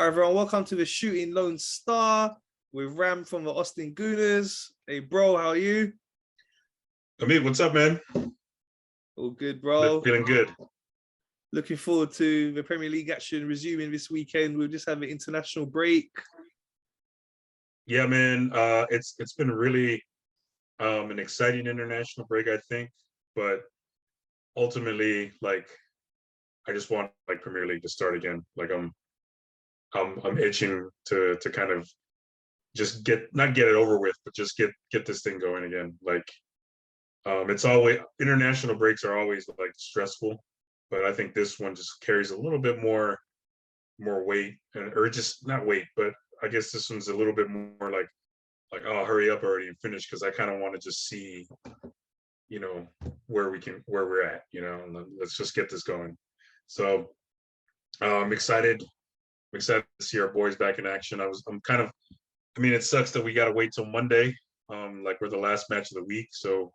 everyone, welcome to the Shooting Lone Star with Ram from the Austin Gooners. Hey, bro, how are you? Amit, what's up, man? All good, bro. Feeling good. Looking forward to the Premier League action resuming this weekend. We'll just have an international break. Yeah, man. It's been really an exciting international break, I think. But ultimately, I just want Premier League to start again. I'm itching to kind of just not get it over with, but just get this thing going again. It's always international breaks are always stressful, but I think this one just carries a little bit more weight, or just not weight, but I guess this one's a little bit more like oh, hurry up already and finish, because I kind of want to just see where we're at, and let's just get this going. So I'm excited to see our boys back in action. It sucks that we got to wait till Monday, we're the last match of the week, so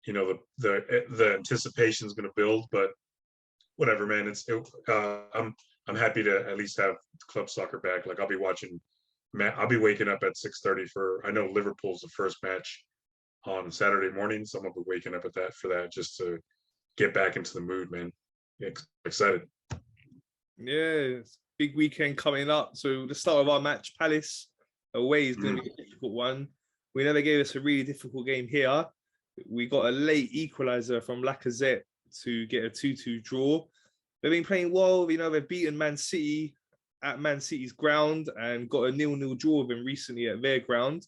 the anticipation is going to build, but whatever, man. I'm happy to at least have club soccer back. I'll be waking up at 6:30 I know Liverpool's the first match on Saturday morning, so I'm gonna be waking up for that just to get back into the mood, man. Excited. Yeah, it's big weekend coming up. So the start of our match, Palace away, is going to be a difficult one. We never gave us a really difficult game here. We got a late equaliser from Lacazette to get a 2-2 draw. They've been playing well. They've beaten Man City at Man City's ground and got a 0-0 draw with them recently at their ground.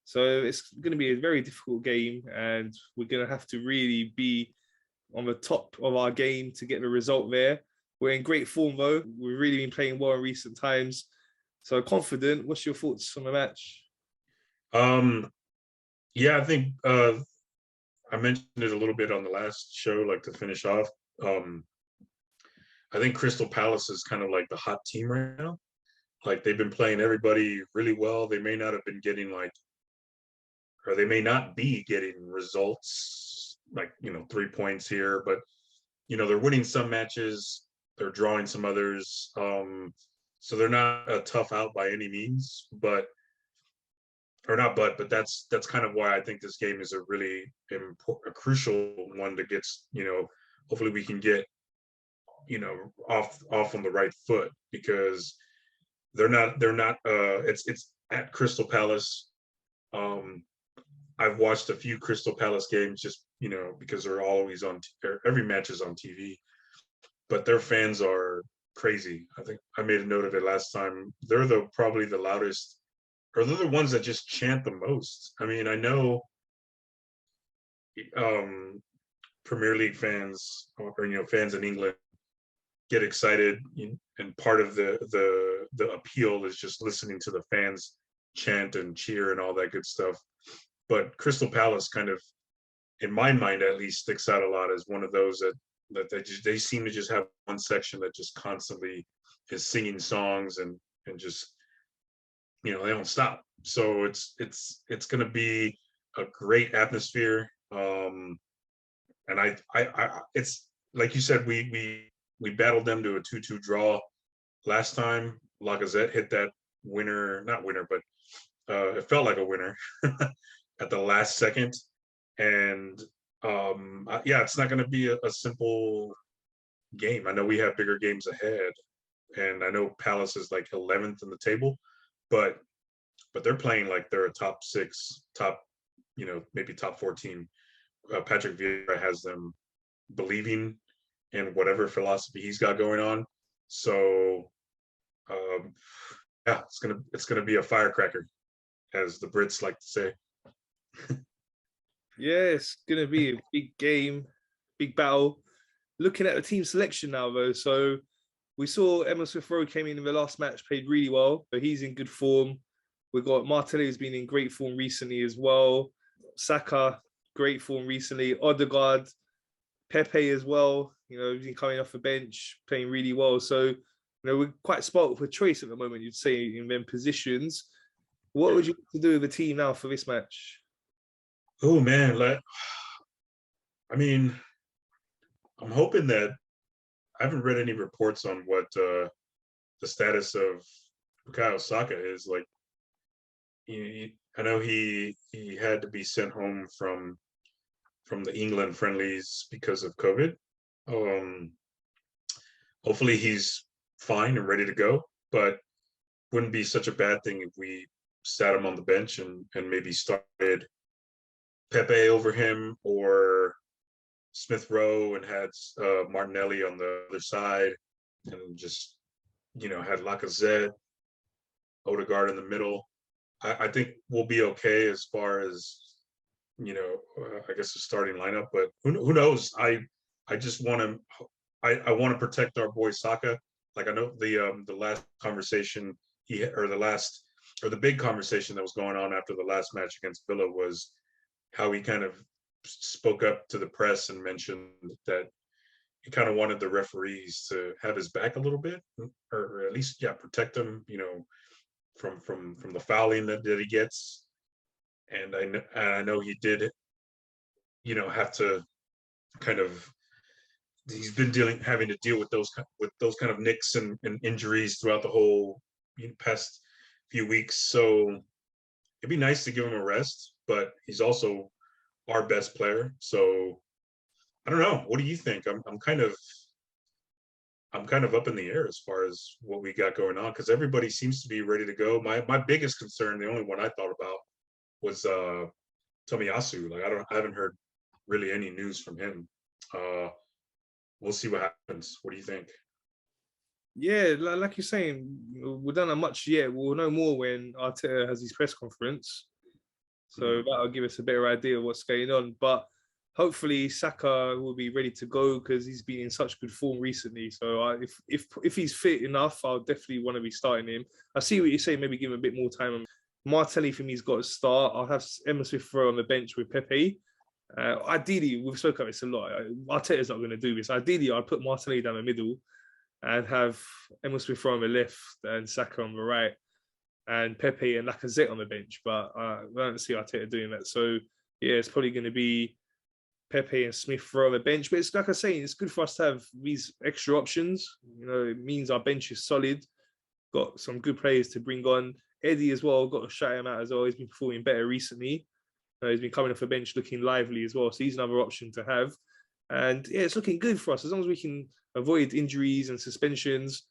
So it's going to be a very difficult game, and we're going to have to really be on the top of our game to get the result there. We're in great form, though. We've really been playing well in recent times. So confident. What's your thoughts on the match? Yeah, I think I mentioned it a little bit on the last show, to finish off. I think Crystal Palace is kind of the hot team right now. They've been playing everybody really well. They may not have been getting or they may not be getting results 3 points here, but they're winning some matches, they're drawing some others. So they're not a tough out by any means, but that's kind of why I think this game is a really a crucial one to get. Hopefully we can get off on the right foot, because they're not it's at Crystal Palace. I've watched a few Crystal Palace games just because they're always every match is on TV, but their fans are crazy. I think I made a note of it last time. They're probably the loudest, or they're the ones that just chant the most. I know Premier League fans, or fans in England, get excited, and part of the appeal is just listening to the fans chant and cheer and all that good stuff. But Crystal Palace kind of, in my mind at least, sticks out a lot as one of those that they seem to just have one section that just constantly is singing songs and just they don't stop. So it's going to be a great atmosphere. And I it's like you said, we battled them to a 2-2 draw last time. Lacazette hit that not winner, but it felt like a winner at the last second. And it's not going to be a simple game. I know we have bigger games ahead, and I know Palace is 11th in the table, but they're playing they're a top 6, maybe top 14. Patrick Vieira has them believing in whatever philosophy he's got going on. So it's gonna be a firecracker, as the Brits like to say. Yeah, it's gonna be a big game, big battle. Looking at the team selection now, though, so we saw Emile Smith-Rowe came in the last match, played really well, so he's in good form. We've got Martinelli, who's been in great form recently as well. Saka, great form recently. Odegaard, Pepe as well. He's been coming off the bench, playing really well. So, we're quite spoiled for choice at the moment, you'd say, in them positions. What would you like to do with the team now for this match? Oh, man. I'm hoping that I haven't read any reports on what the status of Bukayo Saka is. Like, I know he had to be sent home from the England friendlies because of COVID. Um, Hopefully he's fine and ready to go, but wouldn't be such a bad thing if we sat him on the bench and maybe started Pepe over him or Smith Rowe and had Martinelli on the other side and just, had Lacazette, Odegaard in the middle. I think we'll be okay as far as, I guess the starting lineup, but who knows? I just want to, I want to protect our boy Saka. Like, I know the last conversation the big conversation that was going on after the last match against Villa was how he kind of spoke up to the press and mentioned that he kind of wanted the referees to have his back a little bit, or at least, protect him, from the fouling that he gets. And I know he did, have to kind of, he's been having to deal with those kind of nicks and injuries throughout the whole past few weeks. So it'd be nice to give him a rest, but he's also our best player. So I don't know. What do you think? I'm kind of up in the air as far as what we got going on, because everybody seems to be ready to go. My biggest concern, the only one I thought about, was Tomiyasu. Like, I haven't heard really any news from him. We'll see what happens. What do you think? Yeah, like you're saying, we don't know much yet. We'll know more when Arteta has his press conference. So that'll give us a better idea of what's going on. But hopefully Saka will be ready to go because he's been in such good form recently. So if he's fit enough, I'll definitely want to be starting him. I see what you're saying, maybe give him a bit more time. Martinelli for me has got to start. I'll have Emma Smith Rowe on the bench with Pepe. Ideally, we've spoken about this a lot. Arteta's not going to do this. Ideally, I'd put Martinelli down the middle and have Emma Smith Rowe on the left and Saka on the right, and Pepe and Lacazette on the bench. But I don't see Arteta doing that. So yeah, it's probably going to be Pepe and Smith Rowe on the bench. But it's like I say, it's good for us to have these extra options. It means our bench is solid. Got some good players to bring on. Eddie as well, got to shout him out as well. He's been performing better recently. He's been coming off the bench looking lively as well. So he's another option to have. And yeah, it's looking good for us as long as we can avoid injuries and suspensions.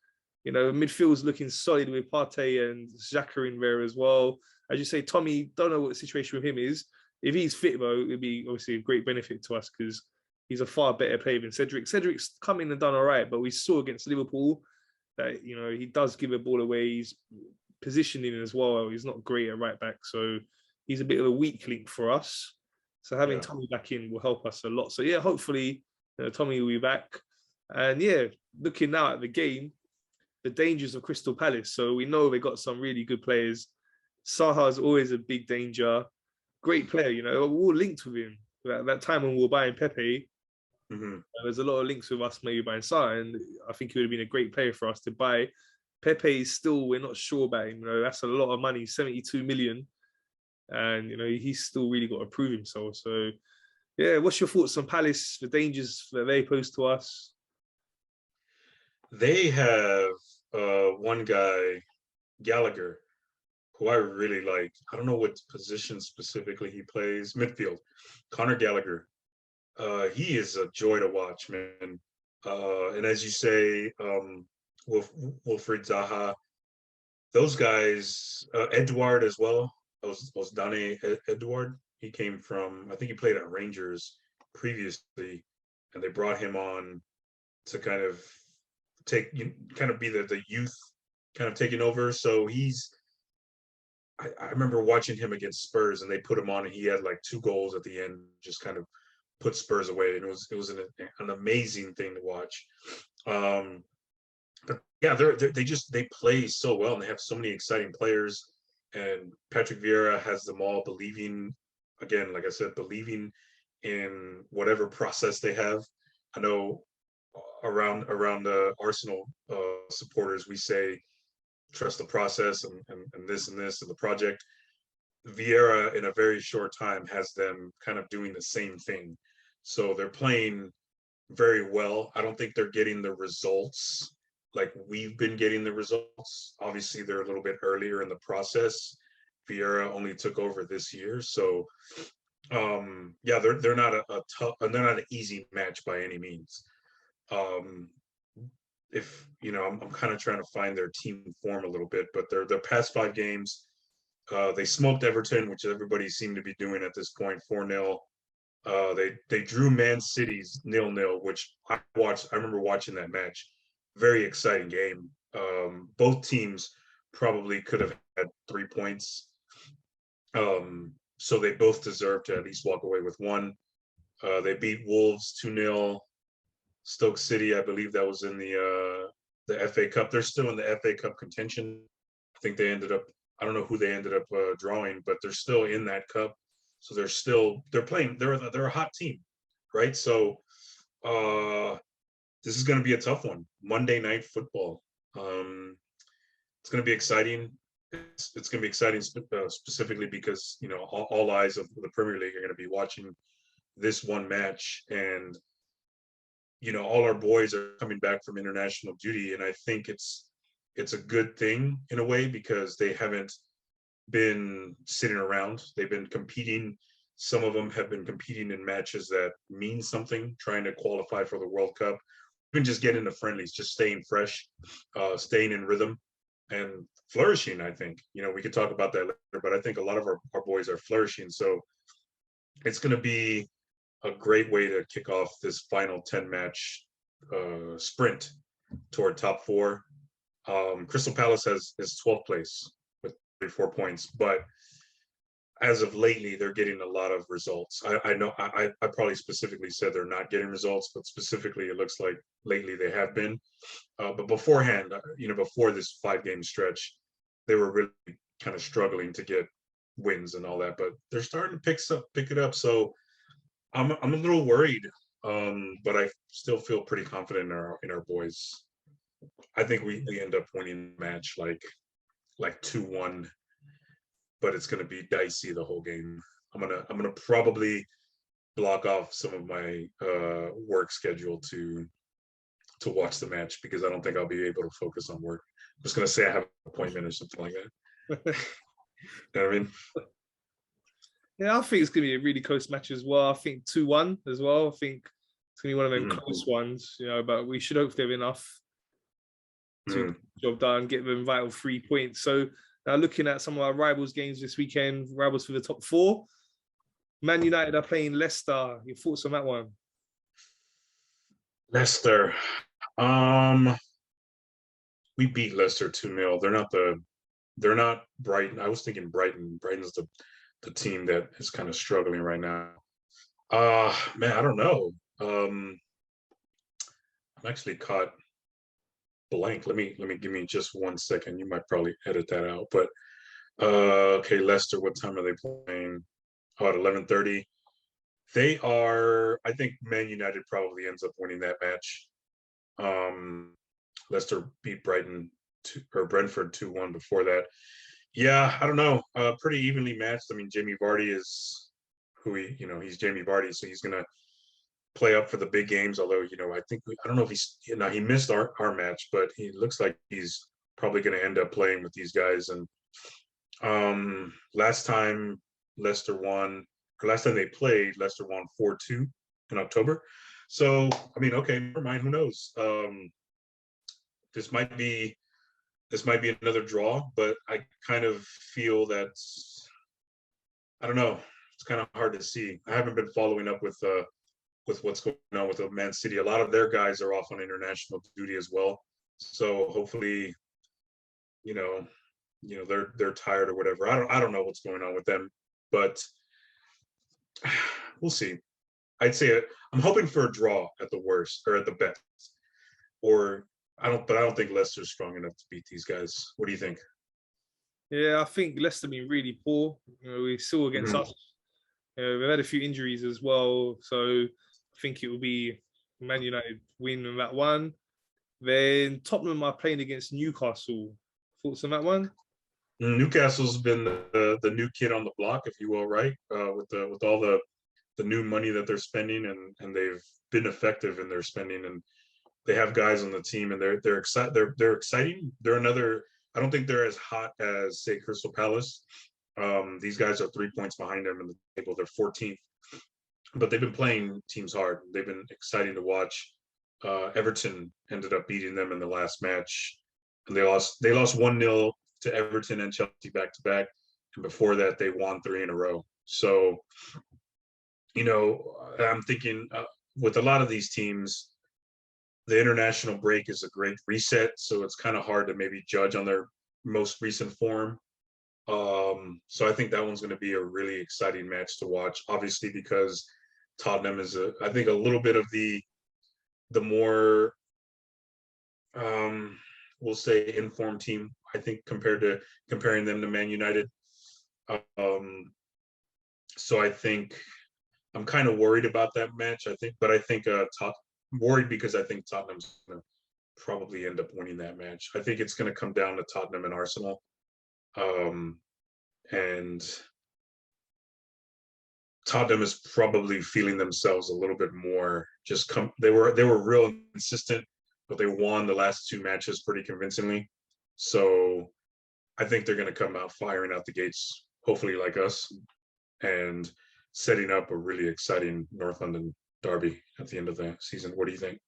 Midfield's looking solid with Partey and Xhaka in there as well. As you say, Tommy, don't know what the situation with him is. If he's fit, though, it'd be obviously a great benefit to us because he's a far better player than Cedric. Cedric's come in and done all right, but we saw against Liverpool that, he does give a ball away. He's positioning as well. He's not great at right back. So he's a bit of a weak link for us. So having Tommy back in will help us a lot. So yeah, hopefully Tommy will be back. And yeah, looking now at the game, the dangers of Crystal Palace. So we know they got some really good players. Saha's always a big danger. Great player, we're all linked with him. That time when we were buying Pepe, there's a lot of links with us maybe buying Saha, and I think he would have been a great player for us to buy. Pepe is still, we're not sure about him. That's a lot of money, 72 million. And, he's still really got to prove himself. So, yeah, what's your thoughts on Palace, the dangers that they pose to us? They have one guy, Gallagher, who I really like. I don't know what position specifically he plays, midfield. Conor Gallagher. He is a joy to watch, man. And as you say, Wilfried Zaha, those guys, Edouard as well. Osdane Edouard. He came from, I think he played at Rangers previously, and they brought him on to kind of be the youth kind of taking over. So I remember watching him against Spurs, and they put him on, and he had like 2 goals at the end, just kind of put Spurs away, and it was an amazing thing to watch. But yeah, they play so well, and they have so many exciting players. And Patrick Vieira has them all believing, again, like I said, believing in whatever process they have. I know around the Arsenal supporters, we say trust the process and this and this and the project. Vieira, in a very short time, has them kind of doing the same thing. So they're playing very well. I don't think they're getting the results like we've been getting the results. Obviously, they're a little bit earlier in the process. Vieira only took over this year, so yeah, they're not a tough, they're not an easy match by any means. If I'm kind of trying to find their team form a little bit, but their past 5 games, they smoked Everton, which everybody seemed to be doing at this point, 4-0. They drew Man City's 0-0, which I remember watching that match. Very exciting game. Both teams probably could have had 3 points. So they both deserve to at least walk away with one. They beat Wolves 2-0. Stoke City, I believe that was in the FA Cup. They're still in the FA Cup contention. I think they ended up, I don't know who they ended up drawing, but they're still in that cup. So they're playing, they're a hot team, right? So this is going to be a tough one. Monday Night Football. It's going to be exciting. It's going to be exciting specifically because all eyes of the Premier League are going to be watching this one match, and all our boys are coming back from international duty, and I think it's a good thing in a way because they haven't been sitting around. They've been competing. Some of them have been competing in matches that mean something, trying to qualify for the World Cup, even just getting into friendlies, just staying fresh, staying in rhythm and flourishing. I think, we could talk about that later, but I think a lot of our boys are flourishing. So it's going to be a great way to kick off this final 10 match sprint toward top 4. Crystal Palace is 12th place with 34 points, but as of lately, they're getting a lot of results. I know I probably specifically said they're not getting results, but specifically it looks like lately they have been. But beforehand, before this 5-game stretch, they were really kind of struggling to get wins and all that. But they're starting to pick it up. So I'm a little worried, but I still feel pretty confident in our boys. I think we end up winning the match like 2-1. But it's going to be dicey the whole game. I'm gonna probably block off some of my work schedule to watch the match because I don't think I'll be able to focus on work. I'm just gonna say I have an appointment or something like that. You know what I mean? Yeah, I think it's gonna be a really close match as well. I think 2-1 as well. I think it's gonna be one of them close ones, but we should hopefully have enough to get the job done, get them vital 3 points. So now looking at some of our rivals games this weekend, rivals for the top 4. Man United are playing Leicester. Your thoughts on that one? Leicester. We beat Leicester 2-0. They're not Brighton. I was thinking Brighton. Brighton's the team that is kind of struggling right now. Man, I don't know. I'm actually caught blank. Let me give me just 1 second. You might probably edit that out. But okay, Leicester, what time are they playing? At 11:30. They are, I think Man United probably ends up winning that match. Leicester beat Brentford 2-1 before that. Yeah, I don't know. Pretty evenly matched. I mean, Jamie Vardy is he's Jamie Vardy, so he's gonna play up for the big games. Although, I don't know if he missed our match, but he looks like he's probably gonna end up playing with these guys. And last time Leicester won, or last time they played, Leicester won 4-2 in October. So, I mean, okay, never mind. Who knows? This might be another draw, but I kind of feel that, I don't know. It's kind of hard to see. I haven't been following up with what's going on with the Man City. A lot of their guys are off on international duty as well. So hopefully, they're tired or whatever. I don't know what's going on with them, but we'll see. I'd say I'm hoping for a draw at the worst or at the best. Or I don't think Leicester's strong enough to beat these guys. What do you think? Yeah, I think Leicester been really poor. We saw against us. We've had a few injuries as well, so I think it will be Man United win on that one. Then Tottenham are playing against Newcastle. Thoughts on that one? Newcastle's been the new kid on the block, if you will, right? With all the new money that they're spending, and they've been effective in their spending. And They have guys on the team, and they're excited. They're exciting. They're another. I don't think they're as hot as, say, Crystal Palace. These guys are 3 points behind them in the table. They're 14th, but they've been playing teams hard. They've been exciting to watch. Everton ended up beating them in the last match, and they lost 1-0 to Everton and Chelsea back to back. And before that, they won 3 in a row. So, I'm thinking with a lot of these teams, the international break is a great reset. So it's kind of hard to maybe judge on their most recent form. So I think that one's going to be a really exciting match to watch, obviously, because Tottenham is I think a little bit of the more, we'll say, informed team, I think, comparing them to Man United. So I think I'm kind of worried about that match. Worried because I think Tottenham's going to probably end up winning that match. I think it's going to come down to Tottenham and Arsenal. And Tottenham is probably feeling themselves a little bit more. They were real consistent, but they won the last 2 matches pretty convincingly. So I think they're going to come out firing out the gates, hopefully like us, and setting up a really exciting North London derby at the end of the season. What do you think?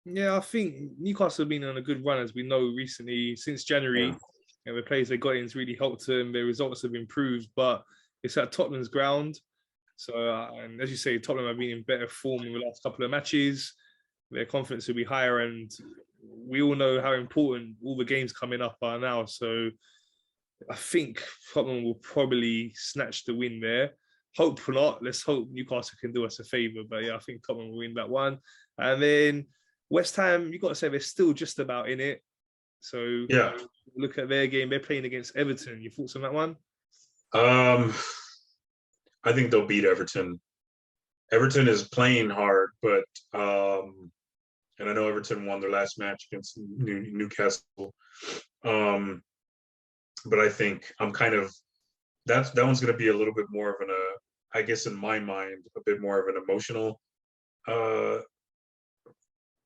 Yeah, I think Newcastle have been on a good run, as we know recently, since January. And the players they got in has really helped them. Their results have improved, but it's at Tottenham's ground. So, and as you say, Tottenham have been in better form in the last couple of matches. Their confidence will be higher, and we all know how important all the games coming up are now. So I think Tottenham will probably snatch the win there. Hope not. Let's hope Newcastle can do us a favour. But yeah, I think Tottenham will win that one. And then West Ham, you've got to say they're still just about in it. So yeah, look at their game. They're playing against Everton. Your thoughts on that one? I think they'll beat Everton. Everton is playing hard, but and I know Everton won their last match against Newcastle. But I think I'm kind of that one's going to be a little bit more of I guess in my mind, a bit more of an emotional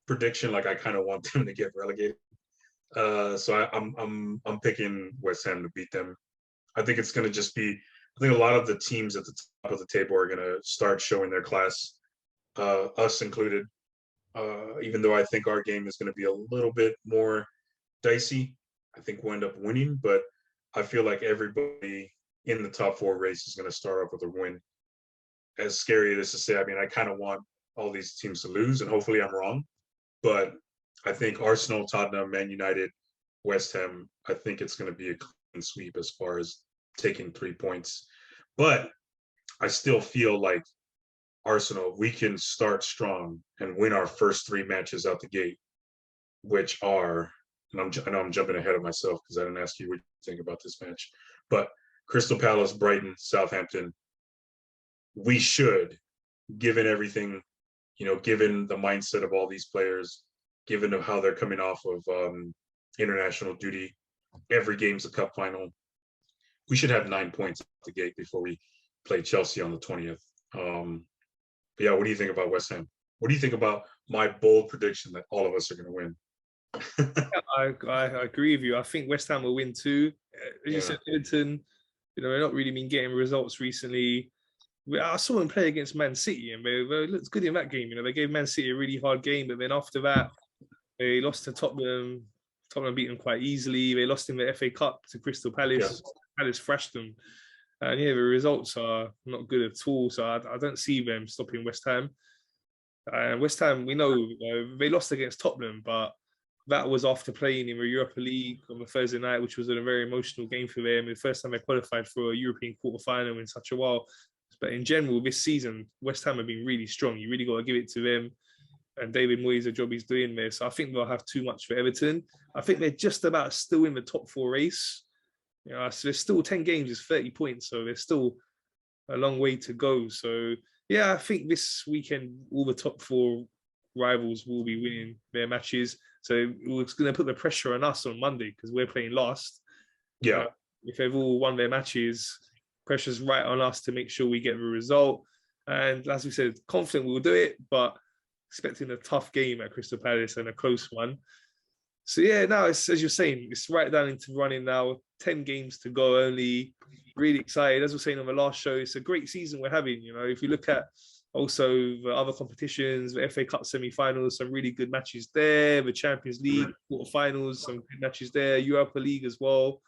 prediction. Like I kind of want them to get relegated. So I'm picking West Ham to beat them. I think it's going to just be. I think a lot of the teams at the top of the table are going to start showing their class, us included. Even though I think our game is going to be a little bit more dicey, I think we'll end up winning. But I feel like everybody in the top 4 race is going to start off with a win. As scary it is to say, I mean, I kind of want all these teams to lose, and hopefully I'm wrong. But I think Arsenal, Tottenham, Man United, West Ham, I think it's going to be a clean sweep as far as taking 3 points. But I still feel like Arsenal, we can start strong and win our first 3 matches out the gate, which are, and I know I'm jumping ahead of myself because I didn't ask you what you think about this match, but Crystal Palace, Brighton, Southampton. We should, given everything, given the mindset of all these players, given how they're coming off of international duty, every game's a cup final. We should have 9 points at the gate before we play Chelsea on the 20th. But yeah, what do you think about West Ham? What do you think about my bold prediction that all of us are going to win? I agree with you. I think West Ham will win too. As you said, Everton, they're not really been getting results recently. I saw them play against Man City, and they looked good in that game. They gave Man City a really hard game, but then after that, they lost to Tottenham. Tottenham beat them quite easily. They lost in the FA Cup to Crystal Palace. Palace thrashed them. And the results are not good at all. So I don't see them stopping West Ham. And West Ham, we know they lost against Tottenham, but that was after playing in the Europa League on the Thursday night, which was a very emotional game for them. The first time they qualified for a European quarterfinal in such a while. But in general, this season, West Ham have been really strong. You really got to give it to them. And David Moyes, the job he's doing there. So I think they'll have too much for Everton. I think they're just about still in the top 4 race. So there's still 10 games, it's 30 points. So there's still a long way to go. So yeah, I think this weekend, all the top 4 rivals will be winning their matches. So it's going to put the pressure on us on Monday because we're playing last. Yeah. If they've all won their matches, pressure's right on us to make sure we get the result. And as we said, confident we'll do it, but expecting a tough game at Crystal Palace and a close one. So yeah, now it's, as you're saying, it's right down into running now. 10 games to go only. Really excited. As I was saying on the last show, it's a great season we're having. You know, if you look at also the other competitions, the FA Cup semi-finals, some really good matches there. The Champions League quarterfinals, some good matches there. Europa League as well.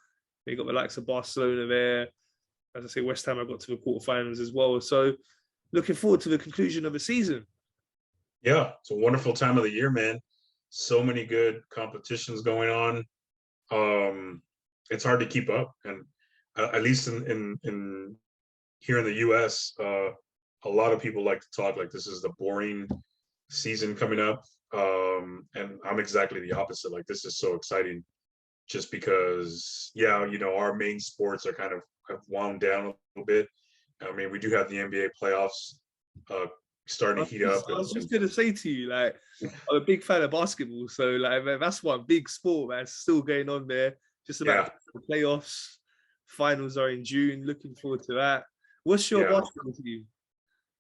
You got the likes of Barcelona there. As I say, West Ham have got to the quarterfinals as well. So looking forward to the conclusion of the season. Yeah, it's a wonderful time of the year, man. So many good competitions going on. It's hard to keep up, and at least in here in the U.S., a lot of people like to talk like this is the boring season coming up, and I'm exactly the opposite. Like this is so exciting, just because, yeah, you know, our main sports are kind of have wound down a little bit. I mean, we do have the NBA playoffs starting to heat up. I was just gonna say to you, like, I'm a big fan of basketball, so like, man, that's one big sport that's still going on there. Just about the playoffs, finals are in June. Looking forward to that. What's your basketball team?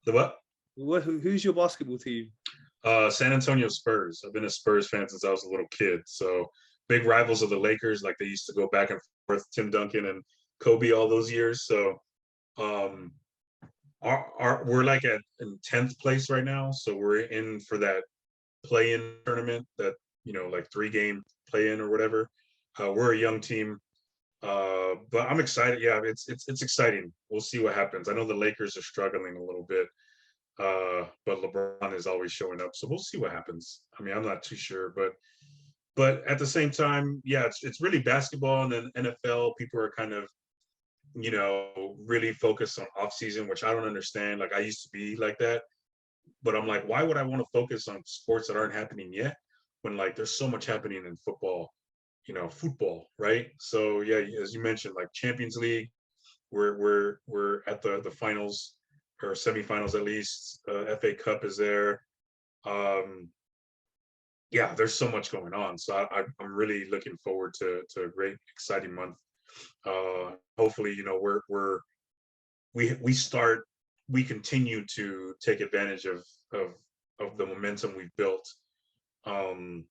The what? Who's your basketball team? San Antonio Spurs. I've been a Spurs fan since I was a little kid. So big rivals of the Lakers, like they used to go back and forth, Tim Duncan and Kobe all those years. So we're like in 10th place right now. So we're in for that play-in tournament, that, you know, like 3-game play-in or whatever. We're a young team. But I'm excited. Yeah, it's exciting. We'll see what happens. I know the Lakers are struggling a little bit. But LeBron is always showing up. So we'll see what happens. I mean, I'm not too sure, but at the same time, yeah, it's really basketball, and then NFL, people are kind of, you know, really focused on off season, which I don't understand. Like I used to be like that, but I'm like, why would I want to focus on sports that aren't happening yet when like there's so much happening in football, you know, football, right? So yeah, as you mentioned, like Champions League, we're at the finals or semifinals at least. FA Cup is there. Yeah, there's so much going on. So I'm really looking forward to a great, exciting month. Hopefully, you know, we continue to take advantage of the momentum we've built, and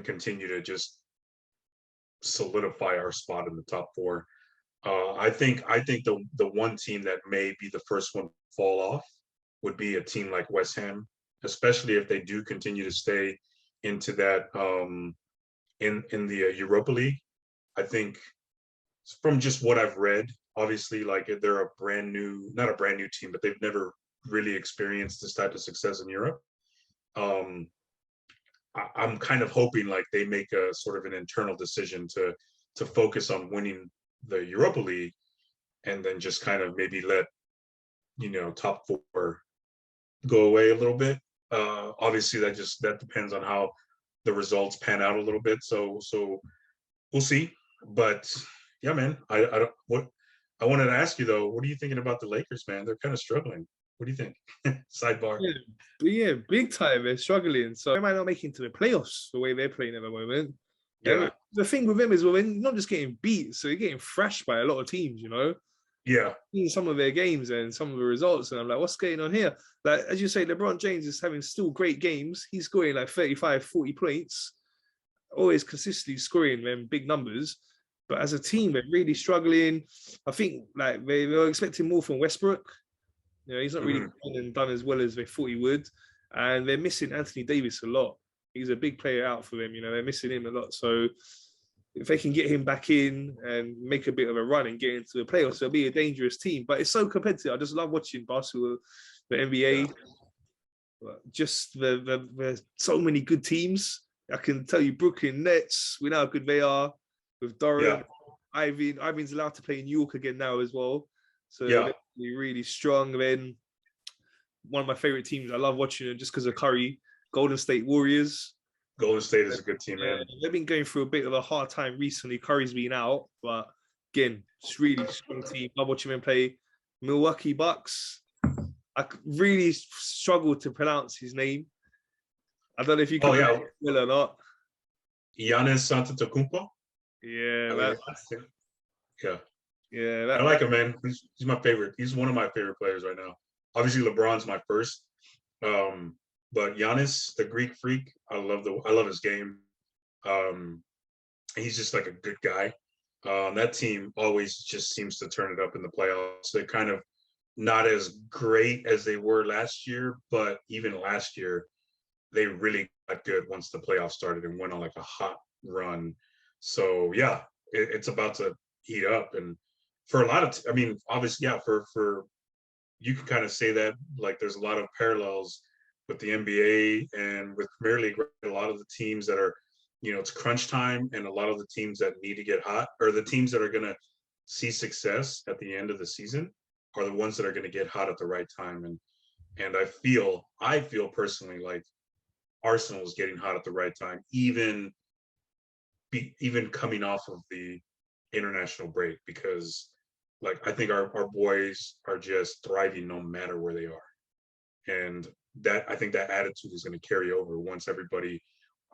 continue to just solidify our spot in the top 4. I think the one team that may be the first one to fall off would be a team like West Ham, especially if they do continue to stay into that in the Europa League. I think from just what I've read, obviously, like they're not a brand new team, but they've never really experienced this type of success in Europe. I'm kind of hoping like they make a sort of an internal decision to focus on winning the Europa League, and then just kind of maybe let, you know, top 4 go away a little bit. Obviously, that depends on how the results pan out a little bit. So we'll see. But yeah, man, I wanted to ask you though, what are you thinking about the Lakers, man? They're kind of struggling. What do you think? Sidebar. Yeah, big time. They're struggling. So they might not make it into the playoffs the way they're playing at the moment. Yeah. The thing with them is, well, they're not just getting beat, so they're getting thrashed by a lot of teams, you know? Yeah. In some of their games and some of the results, and I'm like, what's going on here? Like, as you say, LeBron James is having still great games. He's scoring like 35, 40 points, always consistently scoring them big numbers. But as a team, they're really struggling. I think like they were expecting more from Westbrook. You know, he's not really done as well as they thought he would. And they're missing Anthony Davis a lot. He's a big player out for them. You know, they're missing him a lot. So if they can get him back in and make a bit of a run and get into the playoffs, they'll be a dangerous team. But it's so competitive. I just love watching basketball, the NBA. Yeah. Just there's so many good teams. I can tell you, Brooklyn Nets, we know how good they are with Durant. Yeah. Ivan's allowed to play in New York again now as well. So they're really strong. Then one of my favorite teams, I love watching them just because of Curry, Golden State Warriors. Golden State is a good team, man. They've been going through a bit of a hard time recently. Curry's been out, but again, it's really strong team. Love watching them play. Milwaukee Bucks. I really struggled to pronounce his name. I don't know if you can pronounce it well or not. Giannis Antetokounmpo. Yeah, I like him, man. He's my favorite. He's one of my favorite players right now. Obviously, LeBron's my first. But Giannis, the Greek freak, I love his game. He's just like a good guy. That team always just seems to turn it up in the playoffs. They're kind of not as great as they were last year, but even last year, they really got good once the playoffs started and went on like a hot run. So yeah, it's about to heat up. And for a lot of, I mean, obviously, yeah, for you can kind of say that like there's a lot of parallels with the NBA and with Premier League. A lot of the teams that are, it's crunch time, and a lot of the teams that need to get hot, or the teams that are going to see success at the end of the season, are the ones that are going to get hot at the right time. And I feel personally like Arsenal is getting hot at the right time, even coming off of the international break, because like I think our boys are just thriving no matter where they are. And that, I think that attitude is going to carry over once everybody,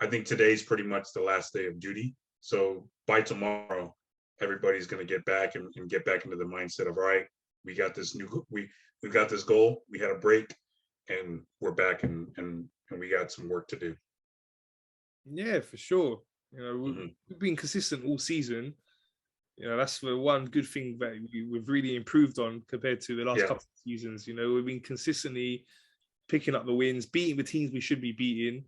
I think today's pretty much the last day of duty. So by tomorrow, everybody's going to get back and get back into the mindset of, all right, we got this we've got this goal. We had a break and we're back and we got some work to do. Yeah, for sure. We've been consistent all season. That's the one good thing that we've really improved on compared to the last couple of seasons. We've been consistently picking up the wins, beating the teams we should be beating.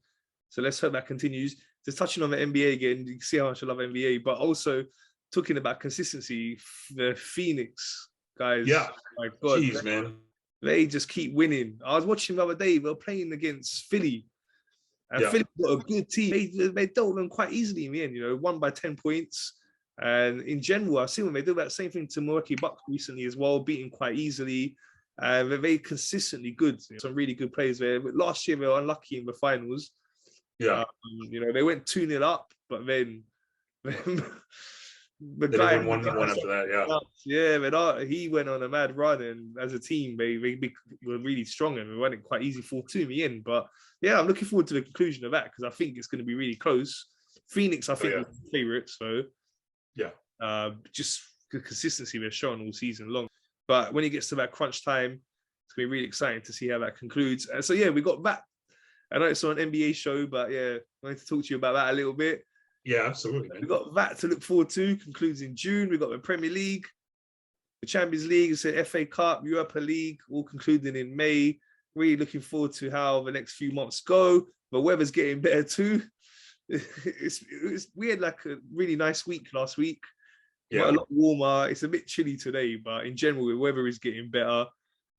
So let's hope that continues. Just touching on the NBA again, you can see how much I love NBA, but also talking about consistency, the Phoenix guys. Yeah. My God. Jeez, man. They just keep winning. I was watching the other day, they were playing against Philly. And Philly got a good team. They dealt them quite easily in the end, won by 10 points. And in general, I've seen when they do that same thing to Milwaukee Bucks recently as well, beating quite easily. They're very consistently good. Some really good players there. But last year, they were unlucky in the finals. Yeah. They went 2-0 up, but then the they guy won after that, but he went on a mad run, and as a team, they were really strong and we won it quite easy 4-2 in the end. But yeah, I'm looking forward to the conclusion of that because I think it's going to be really close. Phoenix, I think, is the favorite. So just the consistency they've shown all season long. But when it gets to that crunch time, it's going to be really exciting to see how that concludes. And so we got that. I know it's on an NBA show, but I wanted to talk to you about that a little bit. Yeah, absolutely. We've got that to look forward to. Concludes in June. We've got the Premier League, the Champions League, the FA Cup, Europa League, all concluding in May. Really looking forward to how the next few months go. The weather's getting better too. We had like a really nice week last week. Yeah. A lot warmer. It's a bit chilly today, but in general, the weather is getting better.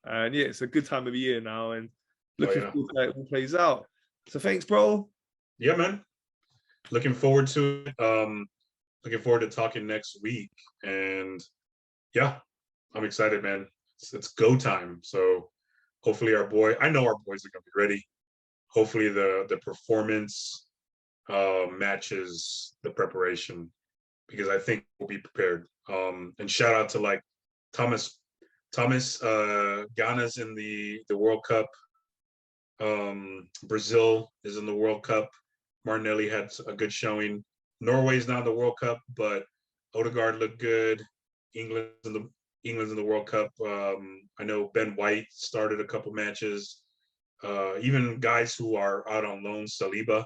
And it's a good time of the year now. And looking forward to how it all plays out. So thanks, bro. Yeah, man. Looking forward to it. Looking forward to talking next week. And yeah, I'm excited, man. It's go time. So hopefully I know our boys are gonna be ready. Hopefully the performance matches the preparation, because I think we'll be prepared. And shout out to like Thomas Ghana's in the World Cup. Brazil is in the World Cup. Martinelli had a good showing. Norway's not in the World Cup, but Odegaard looked good. England's in the World Cup. I know Ben White started a couple matches. Even guys who are out on loan, Saliba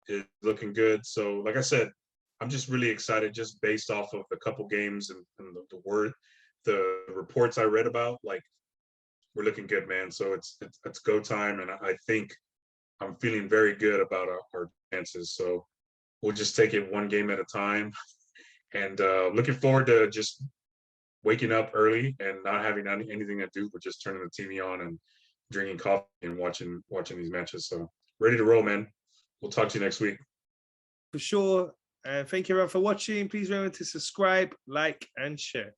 is looking good. So, like I said, I'm just really excited, just based off of a couple games and the reports I read about. Like, we're looking good, man. So it's go time, and I think I'm feeling very good about our chances. So we'll just take it one game at a time, and looking forward to just waking up early and not having anything to do but just turning the TV on and drinking coffee and watching these matches. So ready to roll, man. We'll talk to you next week. For sure. And thank you everyone for watching. Please remember to subscribe, like, and share.